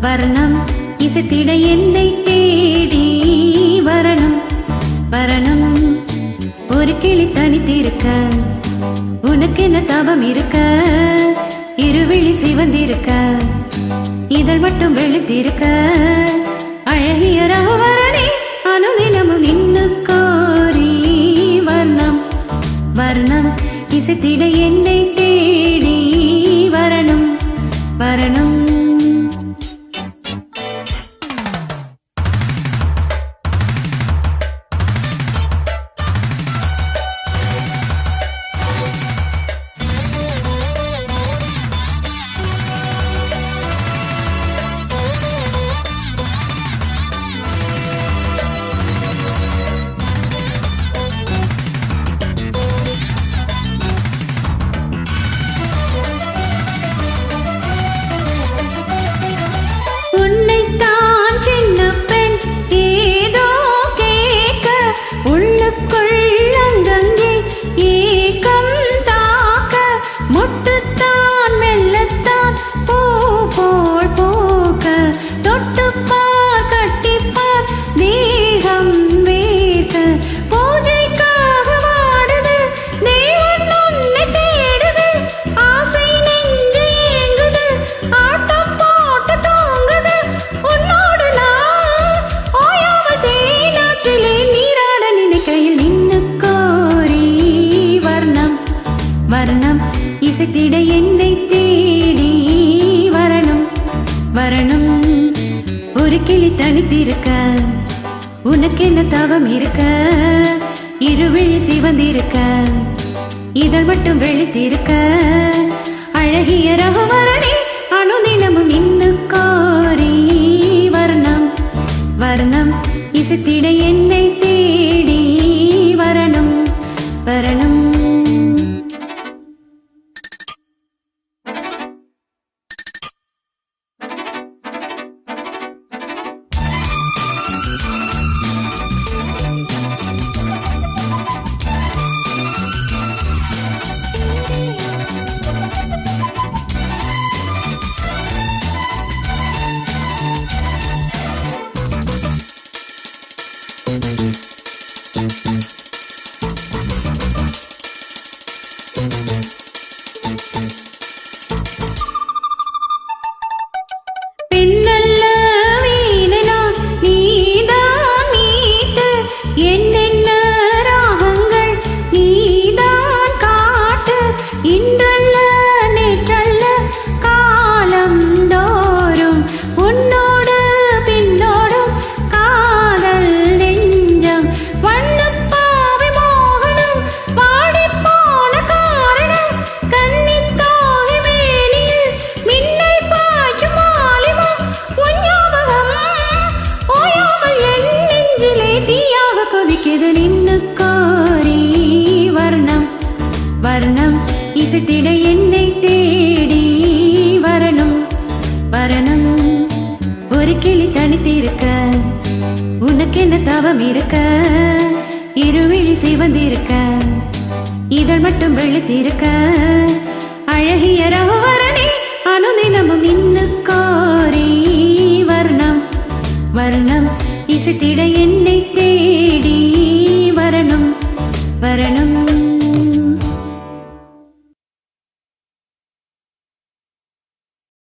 வர்ணம் இசைத்திட என்னை தேடி வரணும் வரணும். ஒரு கிளி தனித்திருக்க உனக்கு என்ன தவம் இருக்க, இருவிழி சிவந்திருக்க இதழ் மட்டும் வெளுத்திருக்க, அழகிய ரகுவரணி அனுதினமும் நின்னு கோரி வர்ணம் வர்ணம் இசைத்திட என்னை தேடி வரணும் வரணும். இசைத்திட என்னை தேடி வரணும் வரணும். ஒரு கிளி தனித்திருக்க உனக்கு என்ன தவம் இருக்க, இருவிழி சிவந்திருக்க இதழ் மட்டும் வெளுத்திருக்க, அழகிய ரகுவரணி அனுதினமும் நின்னு கோரி வர்ணம் வர்ணம் இசைத்திட என்னை தேடி வரணும் வரணும். பெண்ணல்ல வீணனான் நீதான் மீட்டு, என்னென்ன ராகங்கள் நீதான் காட்டு, இன்றல்ல நேற்றல்ல காலம் தோறும் உன்னோடு பின்னோடும் காதல் நெஞ்சம், வண்ணப்பாவை மோகனம் பாடிப்போன காரணம், கன்னித்தாகி மேனியில் மின்னல் பாய்ச்சும் மாலிமா உன் ஞாபகம் ஓயாமல் என் நெஞ்சிலே தீயாக கொதிக்குது நின்னு கோரி வர்ணம் வர்ணம் இசைத்திட என்னை தேடி வரணும் வரணும். ஒரு கிளி தனித்திருக்க உனக்கு என்ன தவம் இருக்க, இருவிழி சிவந்திருக்க இதழ் மட்டும் வெளுத்திருக்க, அழகிய ரகுவரணி அனுதினமும் நின்னு கோரி வர்ணம் வர்ணம் இசைத்திட என்னை தேடி வரணும் வரணும்.